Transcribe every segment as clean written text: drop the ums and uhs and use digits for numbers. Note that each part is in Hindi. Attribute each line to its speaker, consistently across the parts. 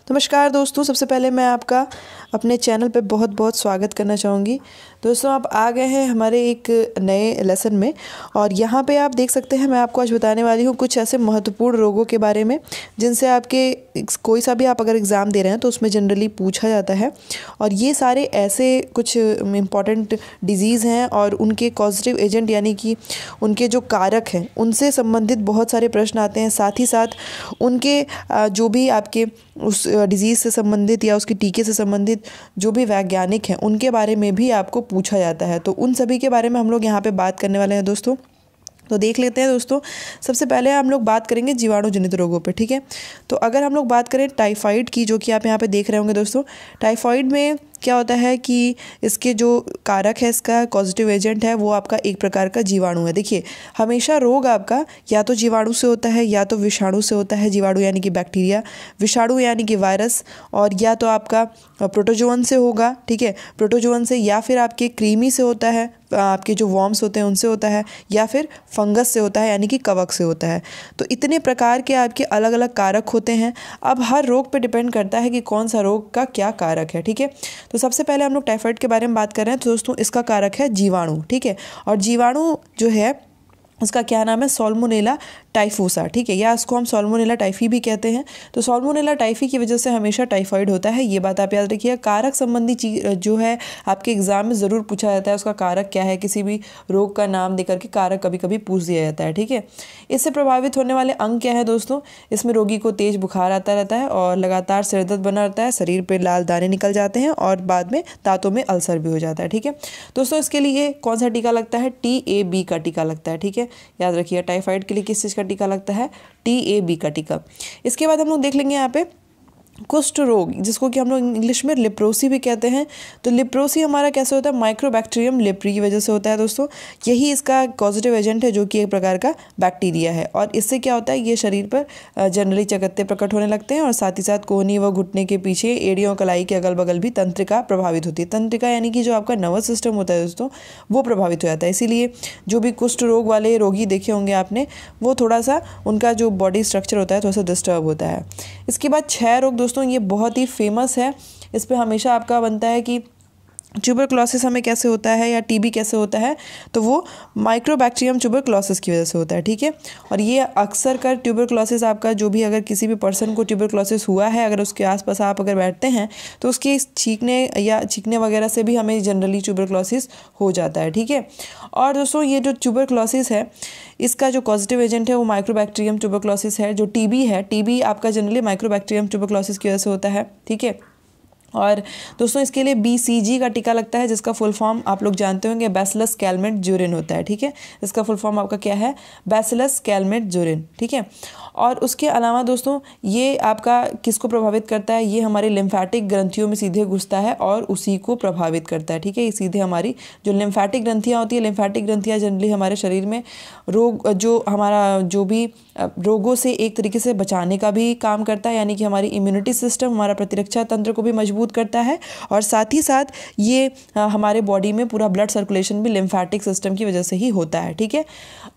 Speaker 1: नमस्कार दोस्तों, सबसे पहले मैं आपका अपने चैनल पे बहुत बहुत स्वागत करना चाहूँगी। दोस्तों, आप आ गए हैं हमारे एक नए लेसन में और यहाँ पे आप देख सकते हैं मैं आपको आज बताने वाली हूँ कुछ ऐसे महत्वपूर्ण रोगों के बारे में जिनसे आपके कोई सा भी आप अगर एग्ज़ाम दे रहे हैं तो उसमें जनरली पूछा जाता है। और ये सारे ऐसे कुछ इम्पॉर्टेंट डिजीज़ हैं और उनके कॉजेटिव एजेंट यानी कि उनके जो कारक हैं उनसे संबंधित बहुत सारे प्रश्न आते हैं। साथ ही साथ उनके जो भी आपके उस डिज़ीज़ से संबंधित या उसके टीके से संबंधित जो भी वैज्ञानिक हैं उनके बारे में भी आपको पूछा जाता है। तो उन सभी के बारे में हम लोग यहाँ पे बात करने वाले हैं दोस्तों। तो देख लेते हैं दोस्तों, सबसे पहले हम लोग बात करेंगे जीवाणु जनित रोगों पे, ठीक है। तो अगर हम लोग बात करें टाइफाइड की, जो कि आप यहाँ पे देख रहे होंगे दोस्तों, टाइफाइड में क्या होता है कि इसके जो कारक है, इसका पॉजिटिव एजेंट है वो आपका एक प्रकार का जीवाणु है। देखिए, हमेशा रोग आपका या तो जीवाणु से होता है या तो विषाणु से होता है। जीवाणु यानी कि बैक्टीरिया, विषाणु यानी कि वायरस, और या तो आपका प्रोटोजोअन से होगा, ठीक है, प्रोटोजोअन से, या फिर आपके कृमि से होता है, आपके जो वॉर्म्स होते हैं उनसे होता है, या फिर फंगस से होता है यानी कि कवक से होता है। तो इतने प्रकार के आपके अलग अलग कारक होते हैं। अब हर रोग पे डिपेंड करता है कि कौन सा रोग का क्या कारक है, ठीक है। तो सबसे पहले हम लोग टाइफाइड के बारे में बात कर रहे हैं। तो दोस्तों, इसका कारक है जीवाणु, ठीक है। और जीवाणु जो है उसका क्या नाम है, सॉल्मोनेला टाइफोसा, ठीक है, या इसको हम सॉल्मोनेला टाइफी भी कहते हैं। तो सॉल्मोनेला टाइफी की वजह से हमेशा टाइफाइड होता है, ये बात आप याद रखिए। कारक संबंधी चीज जो है आपके एग्जाम में ज़रूर पूछा जाता है, उसका कारक क्या है, किसी भी रोग का नाम देकर के कारक कभी कभी पूछ दिया जाता है, ठीक है। इससे प्रभावित होने वाले अंग क्या है दोस्तों, इसमें रोगी को तेज बुखार आता रहता है और लगातार सिरदर्द बना रहता है, शरीर पर लाल दाने निकल जाते हैं और बाद में दांतों में अल्सर भी हो जाता है, ठीक है। दोस्तों, इसके लिए कौन सा टीका लगता है, TAB का टीका लगता है, ठीक है। याद रखिए, टाइफाइड के लिए किस चीज़ का टीका लगता है, TAB का टीका। इसके बाद हम लोग देख लेंगे यहाँ पे कुष्ठ रोग, जिसको कि हम लोग इंग्लिश में लेप्रोसी भी कहते हैं। तो लेप्रोसी हमारा कैसे होता है, माइक्रोबैक्टीरियम लेप्री की वजह से होता है दोस्तों। यही इसका पॉजिटिव एजेंट है, जो कि एक प्रकार का बैक्टीरिया है। और इससे क्या होता है, ये शरीर पर जनरली चकत्ते प्रकट होने लगते हैं और साथ ही साथ कोहनी व घुटने के पीछे, एड़ियों, कलाई के अगल बगल भी तंत्रिका प्रभावित होती है। तंत्रिका यानी कि जो आपका नर्वस सिस्टम होता है दोस्तों, वो प्रभावित हो जाता है। इसीलिए जो भी कुष्ठ रोग वाले रोगी देखे होंगे आपने, वो थोड़ा सा उनका जो बॉडी स्ट्रक्चर होता है थोड़ा सा डिस्टर्ब होता है। इसके बाद क्षय रोग दोस्तों, ये बहुत ही फेमस है। इस पे हमेशा आपका बनता है कि ट्यूबरक्लोसिस हमें कैसे होता है या TB कैसे होता है, तो वो माइक्रोबैक्टीरियम ट्यूबरक्लोसिस की वजह से होता है, ठीक है। और ये अक्सर कर ट्यूबरक्लोसिस आपका, जो भी अगर किसी भी पर्सन को ट्यूबरक्लोसिस हुआ है, अगर उसके आसपास आप अगर बैठते हैं तो उसके छींकने वगैरह से भी हमें जनरली ट्यूबरक्लोसिस हो जाता है, ठीक है। और दोस्तों, ये जो ट्यूबरक्लोसिस है, इसका जो पॉजिटिव एजेंट है वो माइक्रोबैक्टीरियम ट्यूबरक्लोसिस है। जो TB है, TB आपका जनरली माइक्रोबैक्टीरियम ट्यूबरक्लोसिस की वजह से होता है, ठीक है। और दोस्तों, इसके लिए BCG का टीका लगता है, जिसका फुल फॉर्म आप लोग जानते होंगे, बैसिलस कैलमेट ज्यूरिन होता है, ठीक है। इसका फुल फॉर्म आपका क्या है, बैसिलस कैलमेट ज्यूरिन, ठीक है। और उसके अलावा दोस्तों, ये आपका किसको प्रभावित करता है, ये हमारी लिम्फेटिक ग्रंथियों में सीधे घुसता है और उसी को प्रभावित करता है, ठीक है। ये सीधे हमारी जो लिम्फेटिक ग्रंथियाँ होती है, लिम्फेटिक ग्रंथियाँ जनरली हमारे शरीर में रोग, जो हमारा जो भी रोगों से एक तरीके से बचाने का भी काम करता है, यानी कि हमारी इम्यूनिटी सिस्टम, हमारा प्रतिरक्षा तंत्र को भी मजबूत करता है। और साथ ही साथ ये हमारे बॉडी में पूरा ब्लड सर्कुलेशन भी लिम्फेटिक सिस्टम की वजह से ही होता है, ठीक है।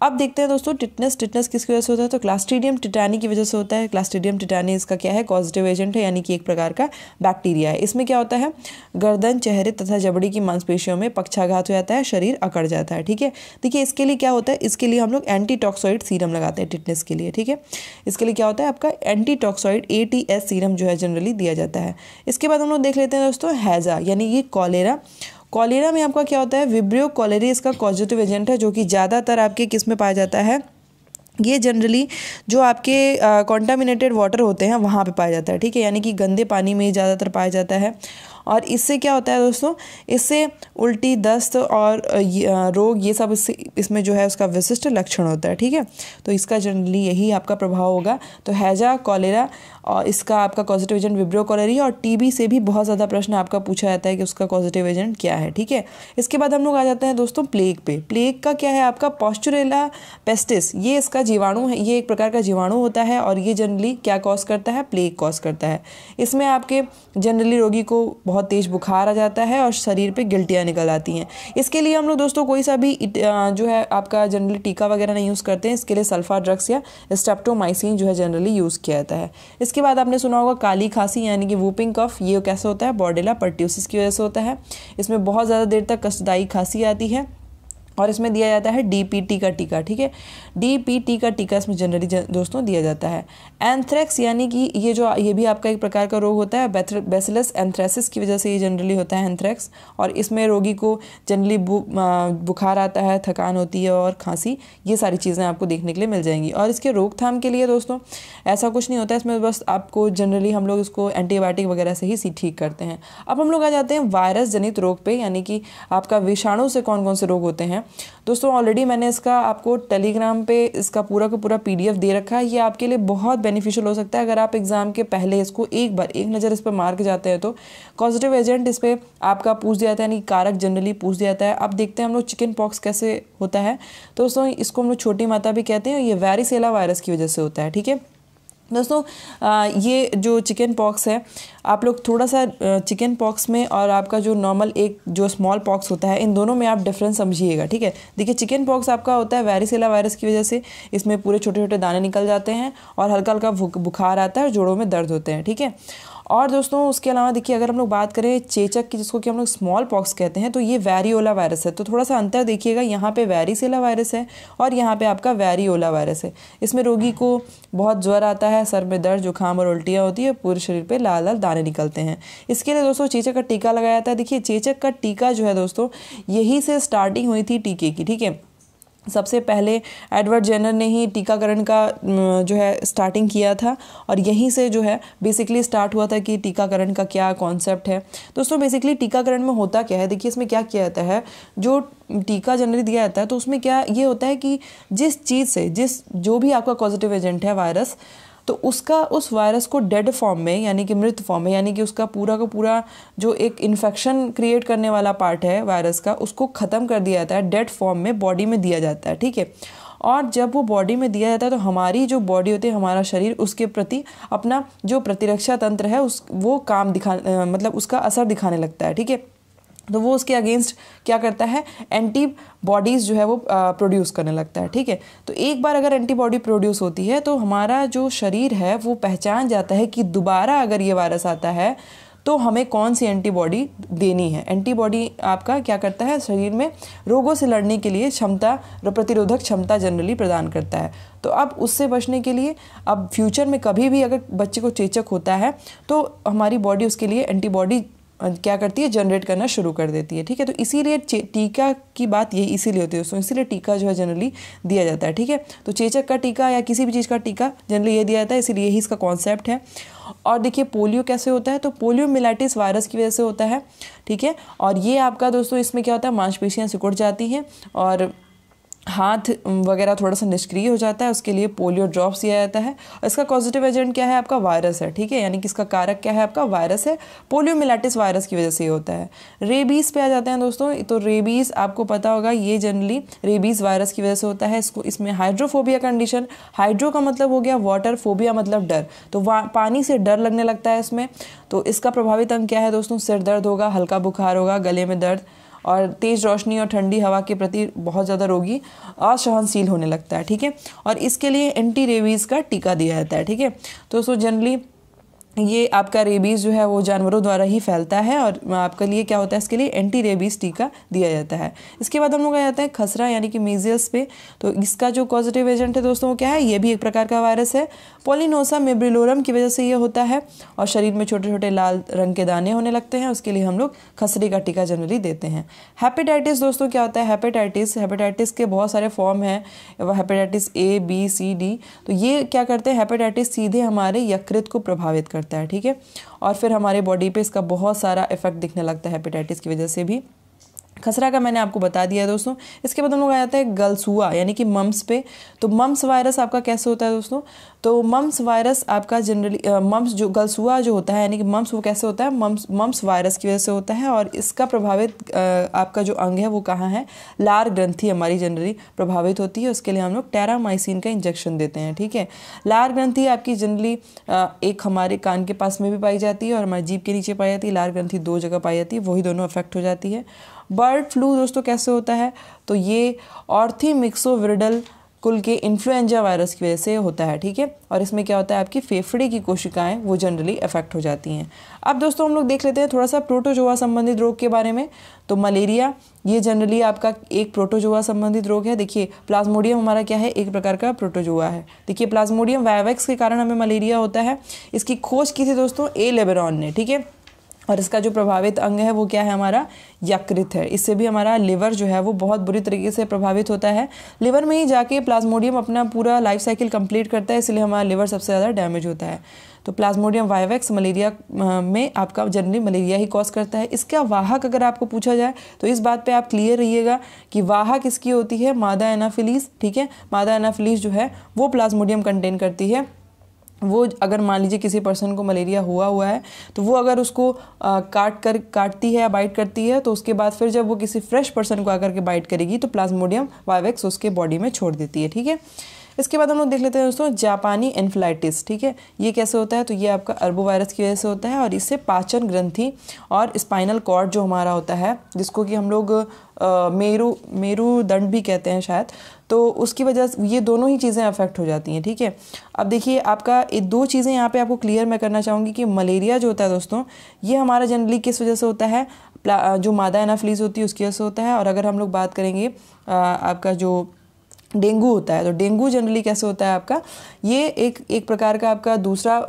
Speaker 1: अब देखते हैं दोस्तों, टिटनेस किसकी वजह से होता है, तो क्लास्ट्रीडियम टिटानी की वजह से होता है। क्लास्ट्रीडियम टिटानी इसका क्या है, पॉजिटिव एजेंट है, यानी कि एक प्रकार का बैक्टीरिया है। इसमें क्या होता है, गर्दन, चेहरे तथा जबड़ी की मांसपेशियों में पक्षाघात हो जाता है, शरीर अकड़ जाता है, ठीक है। देखिए, इसके लिए क्या होता है, इसके लिए हम लोग एंटीटॉक्सोइड सीरम लगाते हैं टिटनेस के लिए, ठीक है। इसके लिए क्या होता है, आपका एंटीटॉक्सोइड ATS सीरम जो है जनरली दिया जाता है। इसके बाद हम लोग देख लेते हैं दोस्तों हैजा, यानी कि कॉलेरा। कॉलेरा में आपका क्या होता है, विब्रियो कॉलेरी इसका पॉजिटिव एजेंट है, जो कि ज़्यादातर आपके किस में पाया जाता है, ये जनरली जो आपके कॉन्टामिनेटेड वाटर होते हैं वहाँ पे पाया जाता है, ठीक है, यानी कि गंदे पानी में ज़्यादातर पाया जाता है। और इससे क्या होता है दोस्तों, इससे उल्टी, दस्त और रोग, ये सब इसमें जो है उसका विशिष्ट लक्षण होता है, ठीक है। तो इसका जनरली यही आपका प्रभाव होगा। तो हैजा, कॉलेरा, और इसका आपका पॉजिटिव एजेंट विब्रियो कॉलेरी, और TB से भी बहुत ज़्यादा प्रश्न आपका पूछा जाता है कि उसका पॉजिटिव एजेंट क्या है, ठीक है। इसके बाद हम लोग आ जाते हैं दोस्तों प्लेग पे। प्लेग का क्या है, आपका पॉस्चुरेला पेस्टिस, ये इसका जीवाणु है, ये एक प्रकार का जीवाणु होता है और ये जनरली क्या कॉज करता है, प्लेग कॉज करता है। इसमें आपके जनरली रोगी को बहुत बहुत तेज़ बुखार आ जाता है और शरीर पे गिल्टियाँ निकल आती हैं। इसके लिए हम लोग दोस्तों कोई सा भी जो है आपका जनरली टीका वगैरह नहीं यूज़ करते हैं। इसके लिए सल्फा ड्रग्स या स्ट्रेप्टोमाइसिन जो है जनरली यूज़ किया जाता है। इसके बाद आपने सुना होगा काली खांसी यानी कि वूपिंग कफ। ये कैसे होता है? बॉर्डेला पर्ट्यूसिस की वजह से होता है। इसमें बहुत ज़्यादा देर तक कष्टदायी खांसी आती है और इसमें दिया जाता है DPT का टीका। ठीक है, DPT का टीका इसमें जनरली दोस्तों दिया जाता है। एंथ्रेक्स यानी कि ये भी आपका एक प्रकार का रोग होता है। बैसिलस एंथ्रेसिस की वजह से ये जनरली होता है एंथ्रेक्स, और इसमें रोगी को जनरली बुखार आता है, थकान होती है और खांसी, ये सारी चीज़ें आपको देखने के लिए मिल जाएंगी। और इसके रोकथाम के लिए दोस्तों ऐसा कुछ नहीं होता है इसमें, बस आपको जनरली हम लोग इसको एंटीबायोटिक वगैरह से ही ठीक करते हैं। अब हम लोग आ जाते हैं वायरस जनित रोग पे, यानी कि आपका विषाणु से कौन कौन से रोग होते हैं। दोस्तों ऑलरेडी मैंने इसका आपको टेलीग्राम पे इसका पूरा का पूरा PDF दे रखा है। ये आपके लिए बहुत बेनिफिशियल हो सकता है अगर आप एग्जाम के पहले इसको एक नज़र इस पर मार के जाते हैं। तो कॉजेटिव एजेंट इस पर आपका पूछ दिया जाता है, यानी कारक जनरली पूछ दिया जाता है। अब देखते हैं हम लोग चिकन पॉक्स कैसे होता है। तो दोस्तों इसको हम लोग छोटी माता भी कहते हैं, ये वैरिसेला वायरस की वजह से होता है। ठीक है दोस्तों, ये जो चिकन पॉक्स है, आप लोग थोड़ा सा चिकन पॉक्स में और आपका जो नॉर्मल एक जो स्मॉल पॉक्स होता है, इन दोनों में आप डिफरेंस समझिएगा। ठीक है, देखिए चिकन पॉक्स आपका होता है वैरिसेला वायरस की वजह से, इसमें पूरे छोटे छोटे दाने निकल जाते हैं और हल्का हल्का बुखार आता है और जोड़ों में दर्द होते हैं। ठीक है, और दोस्तों उसके अलावा देखिए अगर हम लोग बात करें चेचक की, जिसको कि हम लोग स्मॉल पॉक्स कहते हैं, तो ये वैरियोला वायरस है। तो थोड़ा सा अंतर देखिएगा, यहाँ पे वैरिसेला वायरस है और यहाँ पे आपका वैरियोला वायरस है। इसमें रोगी को बहुत ज्वर आता है, सर में दर्द, जुकाम और उल्टियाँ होती है, पूरे शरीर पे लाल लाल दाने निकलते हैं। इसके लिए दोस्तों चेचक का टीका लगाया जाता है। देखिए चेचक का टीका जो है दोस्तों, यही से स्टार्टिंग हुई थी टीके की। ठीक है, सबसे पहले एडवर्ड जेनर ने ही टीकाकरण का जो है स्टार्टिंग किया था और यहीं से जो है बेसिकली स्टार्ट हुआ था कि टीकाकरण का क्या कॉन्सेप्ट है। दोस्तों बेसिकली टीकाकरण में होता क्या है, देखिए इसमें क्या किया जाता है, जो टीका जनरली दिया जाता है तो उसमें क्या ये होता है कि जिस चीज़ से जो भी आपका पॉजिटिव एजेंट है वायरस, तो उस वायरस को डेड फॉर्म में यानी कि मृत फॉर्म में, यानी कि उसका पूरा का पूरा जो एक इन्फेक्शन क्रिएट करने वाला पार्ट है वायरस का, उसको ख़त्म कर दिया जाता है, डेड फॉर्म में बॉडी में दिया जाता है। ठीक है, और जब वो बॉडी में दिया जाता है तो हमारी जो बॉडी होती है, हमारा शरीर, उसके प्रति अपना जो प्रतिरक्षा तंत्र है वो काम मतलब उसका असर दिखाने लगता है। ठीक है, तो वो उसके अगेंस्ट क्या करता है, एंटीबॉडीज़ जो है वो प्रोड्यूस करने लगता है। ठीक है, तो एक बार अगर एंटीबॉडी प्रोड्यूस होती है तो हमारा जो शरीर है वो पहचान जाता है कि दोबारा अगर ये वायरस आता है तो हमें कौन सी एंटीबॉडी देनी है। एंटीबॉडी आपका क्या करता है, शरीर में रोगों से लड़ने के लिए प्रतिरोधक क्षमता जनरली प्रदान करता है। तो अब उससे बचने के लिए अब फ्यूचर में कभी भी अगर बच्चे को चेचक होता है तो हमारी बॉडी उसके लिए एंटीबॉडी क्या करती है, जनरेट करना शुरू कर देती है। ठीक है, तो इसीलिए टीका की बात यही इसीलिए होती है दोस्तों, इसीलिए टीका जो है जनरली दिया जाता है। ठीक है, तो चेचक का टीका या किसी भी चीज़ का टीका जनरली ये दिया जाता है, इसीलिए यही इसका कॉन्सेप्ट है। और देखिए पोलियो कैसे होता है, तो पोलियोमिलाइटिस वायरस की वजह से होता है। ठीक है, और ये आपका दोस्तों इसमें क्या होता है, मांसपेशियाँ सिकुड़ जाती हैं और हाथ वगैरह थोड़ा सा निष्क्रिय हो जाता है, उसके लिए पोलियो ड्रॉप्स दिया जाता है। और इसका पॉजिटिव एजेंट क्या है, आपका वायरस है। ठीक है, यानी कि इसका कारक क्या है, आपका वायरस है। पोलियोमिलाइटिस वायरस की वजह से ये होता है। रेबीज़ पे आ जाते हैं दोस्तों, तो रेबीज़ आपको पता होगा, ये जनरली रेबीज़ वायरस की वजह से होता है। इसमें हाइड्रोफोबिया कंडीशन, हाइड्रो का मतलब हो गया वाटर, फोबिया मतलब डर, तो पानी से डर लगने लगता है इसमें। तो इसका प्रभावित अंग क्या है दोस्तों, सिर दर्द होगा, हल्का बुखार होगा, गले में दर्द और तेज़ रोशनी और ठंडी हवा के प्रति बहुत ज़्यादा रोगी असहनशील होने लगता है। ठीक है, और इसके लिए एंटी रेबीज़ का टीका दिया जाता है। ठीक है, तो जनरली ये आपका रेबीज़ जो है वो जानवरों द्वारा ही फैलता है और आपके लिए क्या होता है, इसके लिए एंटी रेबीज़ टीका दिया जाता है। इसके बाद हम लोग आ जाते हैं खसरा यानी कि मीज़ल्स पे। तो इसका जो पॉजिटिव एजेंट है दोस्तों वो क्या है, ये भी एक प्रकार का वायरस है। पॉलिनोसा मेब्रिलोरम की वजह से ये होता है और शरीर में छोटे छोटे लाल रंग के दाने होने लगते हैं, उसके लिए हम लोग खसरे का टीका जनरली देते हैं। हेपेटाइटिस दोस्तों क्या होता है, हेपेटाइटिस के बहुत सारे फॉर्म हैं, hepatitis A, B, C, D। तो ये क्या करते हैं, हेपेटाइटिस सीधे हमारे यकृत को प्रभावित करता है। ठीक है, और फिर हमारे बॉडी पे इसका बहुत सारा इफेक्ट दिखने लगता है हेपेटाइटिस की वजह से भी। खसरा का मैंने आपको बता दिया है दोस्तों। इसके बाद हम लोग आ जाते हैं गलसुआ यानी कि मम्स पे। तो मम्स वायरस आपका कैसे होता है दोस्तों? तो मम्स वायरस आपका जनरली मम्स जो गलसुआ जो होता है यानी कि मम्स वो कैसे होता है? मम्स वायरस की वजह से होता है। और इसका प्रभावित आपका जो अंग है वो कहाँ है? लार ग्रंथि हमारी जनरली प्रभावित होती है। उसके लिए हम लोग टेरामाइसिन का इंजेक्शन देते हैं, ठीक है। लार ग्रंथि आपकी जनरली एक हमारे कान के पास में भी पाई जाती है और हमारी जीभ के नीचे पाई जाती है। लार ग्रंथि 2 जगह पाई जाती है, वही दोनों अफेक्ट हो जाती है। बर्ड फ्लू दोस्तों कैसे होता है? तो ये ऑर्थीमिक्सोविरिडल कुल के इन्फ्लुएंजा वायरस की वजह से होता है, ठीक है। और इसमें क्या होता है? आपकी फेफड़े की कोशिकाएं वो जनरली अफेक्ट हो जाती हैं। अब दोस्तों हम लोग देख लेते हैं थोड़ा सा प्रोटोजोआ संबंधित रोग के बारे में। तो मलेरिया ये जनरली आपका एक प्रोटोजोआ संबंधित रोग है। देखिए प्लाज्मोडियम हमारा क्या है? एक प्रकार का प्रोटोजोआ है। देखिए प्लाज्मोडियम वाइवेक्स के कारण हमें मलेरिया होता है। इसकी खोज की थी दोस्तों ए लेबेरॉन ने, ठीक है। और इसका जो प्रभावित अंग है वो क्या है? हमारा यकृत है। इससे भी हमारा लिवर जो है वो बहुत बुरी तरीके से प्रभावित होता है। लिवर में ही जाके प्लाज्मोडियम अपना पूरा लाइफ साइकिल कंप्लीट करता है, इसलिए हमारा लिवर सबसे ज़्यादा डैमेज होता है। तो प्लाज्मोडियम वाइवेक्स मलेरिया में आपका जनरली मलेरिया ही कॉज करता है। इसका वाहक अगर आपको पूछा जाए तो इस बात पे आप क्लियर रहिएगा कि वाहक इसकी होती है मादा एनाफिलीज, ठीक है। मादा एनाफिलीज जो है वो प्लाज्मोडियम कंटेन करती है। वो अगर मान लीजिए किसी पर्सन को मलेरिया हुआ है तो वो अगर उसको काटती है या बाइट करती है तो उसके बाद फिर जब वो किसी फ्रेश पर्सन को आकर के बाइट करेगी तो प्लाज्मोडियम वाइवेक्स उसके बॉडी में छोड़ देती है, ठीक है। इसके बाद हम लोग देख लेते हैं दोस्तों जापानी एन्फ्लाइटिस, ठीक है। ये कैसे होता है? तो ये आपका अर्बो वायरस की वजह से होता है और इससे पाचन ग्रंथि और स्पाइनल कॉर्ड जो हमारा होता है, जिसको कि हम लोग मेरुदंड भी कहते हैं शायद, तो उसकी वजह से ये दोनों ही चीज़ें अफेक्ट हो जाती हैं, ठीक है। अब देखिए आपका ये 2 चीज़ें यहाँ पे आपको क्लियर मैं करना चाहूँगी कि मलेरिया जो होता है दोस्तों ये हमारा जनरली किस वजह से होता है? जो मादा एनाफिलीज होती है उसकी वजह से होता है। और अगर हम लोग बात करेंगे आपका जो डेंगू होता है तो डेंगू जनरली कैसे होता है आपका? ये एक प्रकार का आपका दूसरा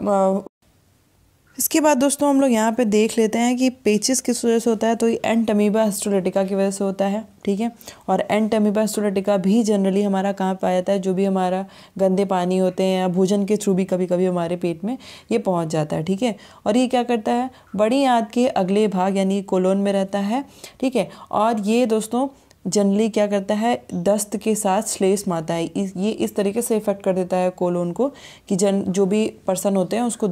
Speaker 1: इसके बाद दोस्तों हम लोग यहाँ पे देख लेते हैं कि पेचिस किस वजह से होता है। तो ये एंटमीबा हिस्टोलिटिका की वजह से होता है, ठीक है। और एंटमीबा हिस्टोलिटिका भी जनरली हमारा कहाँ पाया जाता है? जो भी हमारा गंदे पानी होते हैं या भोजन के थ्रू भी कभी कभी हमारे पेट में ये पहुँच जाता है, ठीक है। और ये क्या करता है? बड़ी आंत के अगले भाग यानी कोलोन में रहता है, ठीक है। और ये दोस्तों जनरली क्या करता है? दस्त के साथ श्लेष मारता है। ये इस तरीके से इफेक्ट कर देता है कोलोन को कि जो भी पर्सन होते हैं उनको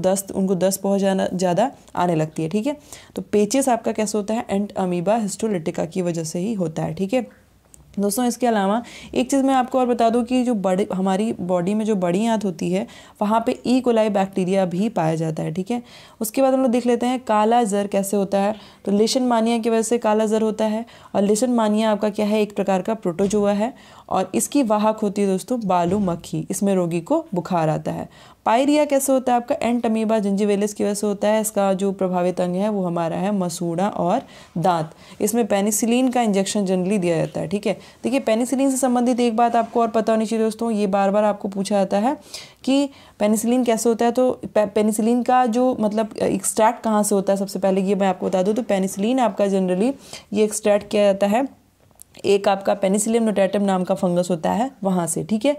Speaker 1: दस्त बहुत ज़्यादा आने लगती है, ठीक है। तो पेचिस आपका कैसे होता है? एंटमीबा हिस्टोलिटिका की वजह से ही होता है, ठीक है दोस्तों। इसके अलावा एक चीज़ मैं आपको और बता दूं कि जो हमारी बॉडी में जो बड़ी आंत होती है वहाँ पे ई कोलाई बैक्टीरिया भी पाया जाता है, ठीक है। उसके बाद हम लोग देख लेते हैं काला ज़र कैसे होता है। तो लेशनमानिया की वजह से काला ज़र होता है। और लेशनमानिया आपका क्या है? एक प्रकार का प्रोटोजोआ है और इसकी वाहक होती है दोस्तों बालू मक्खी। इसमें रोगी को बुखार आता है। पायरिया कैसे होता है आपका? एंटमीबा जिंजिविलिस की वजह से होता है। इसका जो प्रभावित अंग है वो हमारा है मसूड़ा और दांत। इसमें पेनिसिलिन का इंजेक्शन जनरली दिया जाता है, ठीक है। देखिए पेनिसिलिन से संबंधित एक बात आपको और पता होनी चाहिए दोस्तों, ये बार बार आपको पूछा जाता है कि पेनिसिलिन कैसे होता है। तो पेनिसिलिन का जो मतलब एक्सट्रैक्ट कहाँ से होता है, सबसे पहले ये मैं आपको बता दूँ। तो पेनिसिलिन आपका जनरली ये एक्सट्रैक्ट किया जाता है एक आपका पेनिसिलियम नोटाटम नाम का फंगस होता है वहाँ से, ठीक है।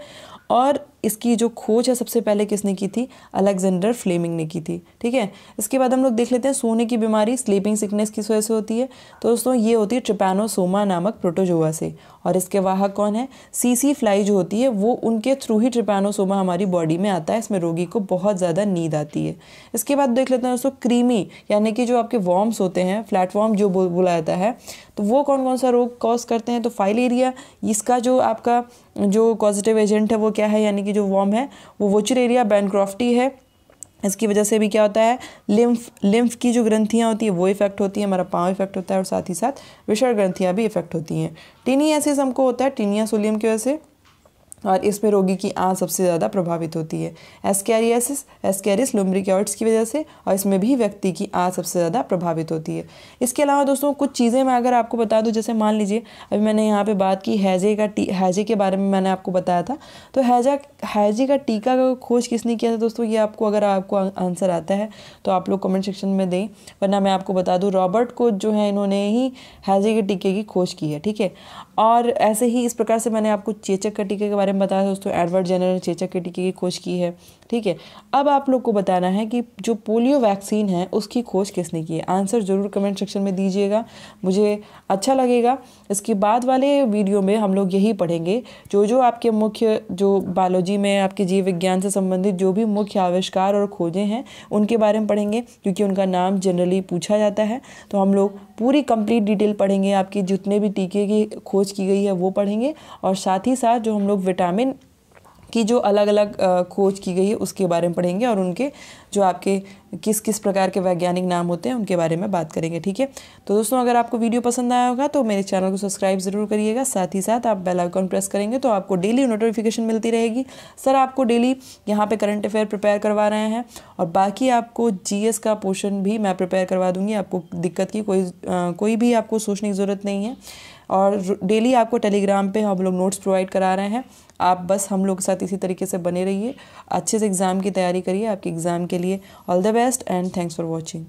Speaker 1: और इसकी जो खोज है सबसे पहले किसने की थी? अलेक्जेंडर फ्लेमिंग ने की थी, ठीक है। इसके बाद हम लोग देख लेते हैं सोने की बीमारी, स्लीपिंग सिकनेस किस वजह से होती है। तो दोस्तों ये होती है ट्रिपैनोसोमा नामक प्रोटोजोआ से। और इसके वाहक कौन है? सीसी फ्लाई जो होती है वो उनके थ्रू ही ट्रिपैनोसोमा हमारी बॉडी में आता है। इसमें रोगी को बहुत ज़्यादा नींद आती है। इसके बाद देख लेते हैं दोस्तों क्रीमी यानी कि जो आपके वॉर्म्स होते हैं, फ्लैटवॉर्म जो बोला जाता है, तो वो कौन कौन सा रोग कॉज करते हैं? तो फाइलेरिया, इसका जो आपका जो कॉजेटिव एजेंट है वो क्या है? यानी कि जो वॉर्म है वो वोचरेरिया बैनक्रॉफ्टी है। इसकी वजह से भी क्या होता है? लिम्फ की जो ग्रंथियाँ होती हैं वो इफेक्ट होती है, हमारा पाँव इफेक्ट होता है और साथ ही साथ विषण ग्रंथियाँ भी इफेक्ट होती हैं। टीनियासिस हमको होता है टीनिया सोलियम की वजह से और इसमें रोगी की आंत सबसे ज़्यादा प्रभावित होती है। एस्कैरिस लुम्ब्रिक्योइड्स की वजह से और इसमें भी व्यक्ति की आंत सबसे ज़्यादा प्रभावित होती है। इसके अलावा दोस्तों कुछ चीज़ें मैं अगर आपको बता दूं, जैसे मान लीजिए अभी मैंने यहाँ पे बात की हैजे के बारे में मैंने आपको बताया था। तो हैजे का टीका का खोज किसने किया था दोस्तों? ये आपको अगर आपको आंसर आता है तो आप लोग कमेंट सेक्शन में दें, वरना मैं आपको बता दूँ रॉबर्ट कोच जो है इन्होंने ही हैजे के टीके की खोज की है, ठीक है। और ऐसे ही इस प्रकार से मैंने आपको चेचक का टीके के बारे बारे में बताया दोस्तों, एडवर्ड जेनर ने चेचक के टीके की खोज की है। ठीक है, अब आप लोग को बताना है कि जो पोलियो वैक्सीन है उसकी खोज किसने की है। आंसर ज़रूर कमेंट सेक्शन में दीजिएगा, मुझे अच्छा लगेगा। इसके बाद वाले वीडियो में हम लोग यही पढ़ेंगे, जो आपके मुख्य जो बायोलॉजी में आपके जीव विज्ञान से संबंधित जो भी मुख्य आविष्कार और खोजें हैं उनके बारे में पढ़ेंगे, क्योंकि उनका नाम जनरली पूछा जाता है। तो हम लोग पूरी कंप्लीट डिटेल पढ़ेंगे, आपकी जितने भी टीके की खोज की गई है वो पढ़ेंगे, और साथ ही साथ जो हम लोग विटामिन की जो अलग अलग खोज की गई है उसके बारे में पढ़ेंगे, और उनके जो आपके किस किस प्रकार के वैज्ञानिक नाम होते हैं उनके बारे में बात करेंगे। ठीक है, तो दोस्तों अगर आपको वीडियो पसंद आया होगा तो मेरे चैनल को सब्सक्राइब ज़रूर करिएगा, साथ ही साथ आप बेल आइकन प्रेस करेंगे तो आपको डेली नोटिफिकेशन मिलती रहेगी। सर आपको डेली यहाँ पे करंट अफेयर प्रिपेयर करवा रहे हैं, और बाकी आपको जीएस का पोर्शन भी मैं प्रिपेयर करवा दूँगी। आपको दिक्कत की कोई भी आपको सोचने की ज़रूरत नहीं है, और डेली आपको टेलीग्राम पे हम लोग नोट्स प्रोवाइड करा रहे हैं। आप बस हम लोग के साथ इसी तरीके से बने रहिए, अच्छे से एग्ज़ाम की तैयारी करिए। आपके एग्ज़ाम के लिए all the best and thanks for watching.